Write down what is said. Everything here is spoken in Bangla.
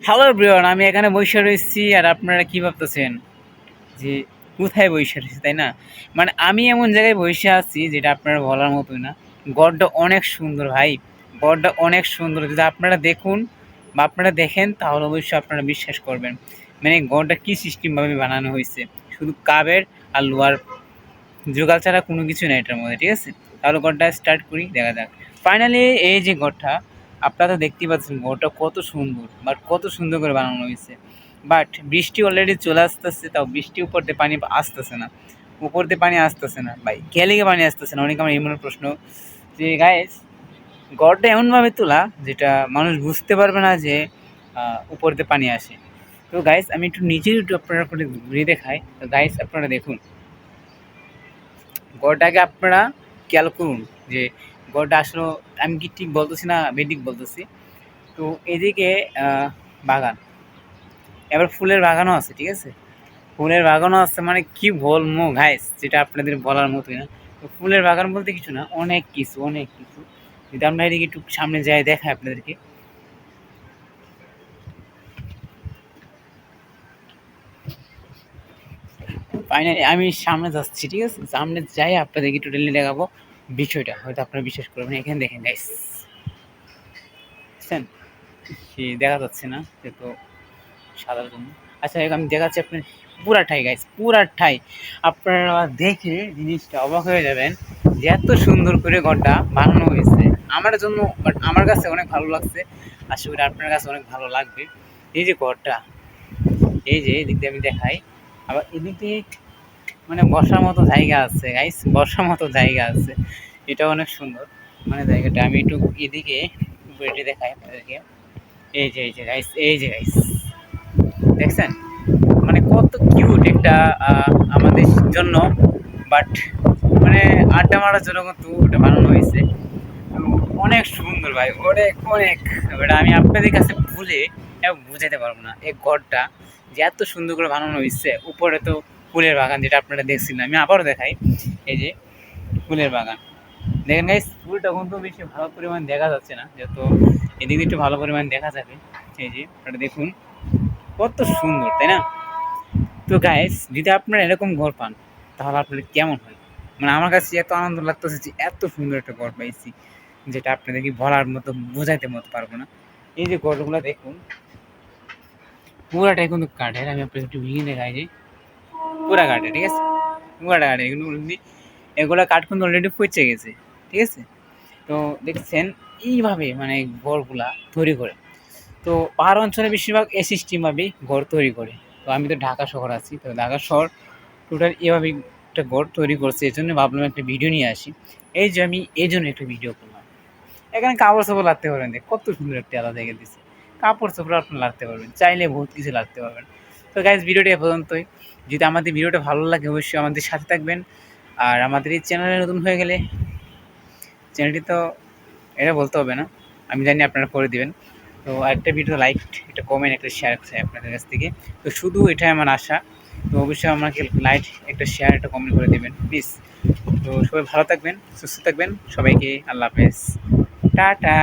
হ্যালো এভরিওয়ান, আমি এখানে বসে রয়েছি আর আপনারা কি ভাবতেছেন যে কোথায় বসে রয়েছি, তাই না? মানে আমি এমন জায়গায় বসে আছি যেটা আপনারা বলার মতোই না। গড়টা অনেক সুন্দর ভাই, গড়টা অনেক সুন্দর। যদি আপনারা দেখুন বা আপনারা দেখেন তাহলে অবশ্যই আপনারা বিশ্বাস করবেন। মানে গড়টা কী সিস্টেমভাবে বানানো হয়েছে, শুধু কাবের আর লোহার জোগাল ছাড়া কোনো কিছু নেই এটার মধ্যে, ঠিক আছে? তাহলে গড়টা স্টার্ট করি, দেখা যাক। ফাইনালি এই যে গড়টা, আপনারা তো দেখতেই পাচ্ছেন গড়টা কত সুন্দর, বাট কত সুন্দর করে বানানো হয়েছে। বাট বৃষ্টি অলরেডি চলে আসতেছে, তাও বৃষ্টি উপর দিয়ে পানি আসতেছে না, উপর দিয়ে পানি আসতেছে না ভাই, খেয়ালিকে পানি আসতেছে না। অনেকে আমার এমন প্রশ্ন যে গাইস, গড়টা এমনভাবে তোলা যেটা মানুষ বুঝতে পারবে না যে উপর দিয়ে পানি আসে। তো গাইস আমি একটু নিচের একটু আপনারা করে ঘুরিয়ে দেখাই। তো গাইস আপনারা দেখুন গড়টাকে, আপনারা খেয়াল করুন যে গড়টা আসলে আমি কি ঠিক বলতেছি না বেঠিক বলতেছি। তো এদিকে বাগান, এবার ফুলের বাগানও আছে, ঠিক আছে? ফুলের বাগানও আছে, মানে কি বলবো গাইস, যেটা আপনাদের বলার মতোই না। তো ফুলের বাগান বলতে কিছু না, অনেক কিছু অনেক কিছু। যদি আমরা এদিকে একটু সামনে যাই দেখাই আপনাদেরকে। ফাইনালি আমি সামনে যাচ্ছি, ঠিক আছে? সামনে যাই আপনাদেরকে টোটালি দেখাবো বিষয়টা, হয়তো আপনারা বিশ্বাস করবেন। এখানে দেখেন গাইস, বুঝছেন কি দেখা যাচ্ছে না যেহেতু সাদার জন্য। আচ্ছা আমি দেখাচ্ছি আপনার পুরাটাই গাইস, পুরাটাই আপনারা দেখে জিনিসটা অবাক হয়ে যাবেন যে এত সুন্দর করে ঘরটা বানানো হয়েছে আমার জন্য। বাট আমার কাছে অনেক ভালো লাগছে, আশা করি আপনার কাছে অনেক ভালো লাগবে। এই যে ঘরটা, এই যে এদিক দিয়ে আমি দেখাই, আবার এদিক দিয়ে মানে বসার মতো জায়গা আছে গাইস, বসার মতো জায়গা আছে। এটা অনেক সুন্দর মানে জায়গাটা। আমি একটু এদিকে উপরে দেখাই আপনাদেরকে। এই যে গাইস, এই যে গাইস দেখছেন, মানে কত কিউট একটা আমাদের জন্য। বাট মানে আড্ডা মারার জন্য কিন্তু ওটা বানানো হয়েছে। তো অনেক সুন্দর ভাই, অনেক অনেক। ওটা আমি আপনাদের কাছে ভুলে বুঝাতে পারবো না এই ঘরটা যে এত সুন্দর করে বানানো হয়েছে। উপরে তো ফুলের বাগান, যেটা আপনারা দেখছিলেন, আমি আবারও দেখাই। এই যে ফুলের বাগান দেখেন গাইস, ফুলটা কিন্তু বেশি ভালো পরিমাণ দেখা যাচ্ছে না, যেহেতু এদিকে একটু ভালো পরিমাণ দেখা যাবে। এই যে ওটা দেখুন কত সুন্দর, তাই না? তো গাইস যদি আপনারা এরকম ঘর পান তাহলে আপনাদের কেমন হয়? মানে আমার কাছে এত আনন্দ লাগতেছে যে এত সুন্দর একটা ঘর পাইছি, যেটা আপনাদেরকে বলার মতো বোঝাইতে মতো পারবো না। এই যে ঘরগুলো দেখুন, পুরাটাই কিন্তু কাঠের। আমি আপনাকে একটু ভেঙে দেখাই যে পুরা কাঠের, ঠিক আছে? পুরাটা কাঠের, কিন্তু এগুলো কাঠ কিন্তু অলরেডি পচে গেছে, ঠিক আছে? তো দেখছেন এইভাবে মানে ঘরগুলা তৈরি করে। তো পাহাড় অঞ্চলে বেশিরভাগ এ সিস্টেমভাবেই ঘর তৈরি করে। তো আমি তো ঢাকা শহর আছি, তো ঢাকা শহর টোটাল এভাবেই একটা ঘর তৈরি করছে। এই জন্য ভাবলাম একটা ভিডিও নিয়ে আসি। এই যে আমি এই জন্য একটা ভিডিও করলাম। এখানে কাপড় চোপড় লাগতে পারবেন, দেখ কত সুন্দর একটা আলাদা জায়গা দিচ্ছে। কাপড় চোপড় আপনি লাগতে পারবেন, চাইলে বহুত কিছু লাগতে পারবেন। তো গাইজ ভিডিওটা এ পর্যন্তই। যদি আমাদের ভিডিওটা ভালো লাগে অবশ্যই আমাদের সাথে থাকবেন। আর আমাদের এই চ্যানেলে নতুন হয়ে গেলে, চ্যানেলটি তো এটা বলতে হবে না, আমি জানি আপনারা করে দিবেন। তো একটা ভিডিও লাইক, একটা কমেন্ট, একটা শেয়ার চাই আপনাদের কাছ থেকে। তো শুধু এটাই আমার আশা। তো অবশ্যই আমাকে লাইক, একটা শেয়ার, একটা কমেন্ট করে দেবেন প্লিজ। তো সবাই ভালো থাকবেন, সুস্থ থাকবেন, সবাইকে আল্লাহ হাফেজ, টাটা।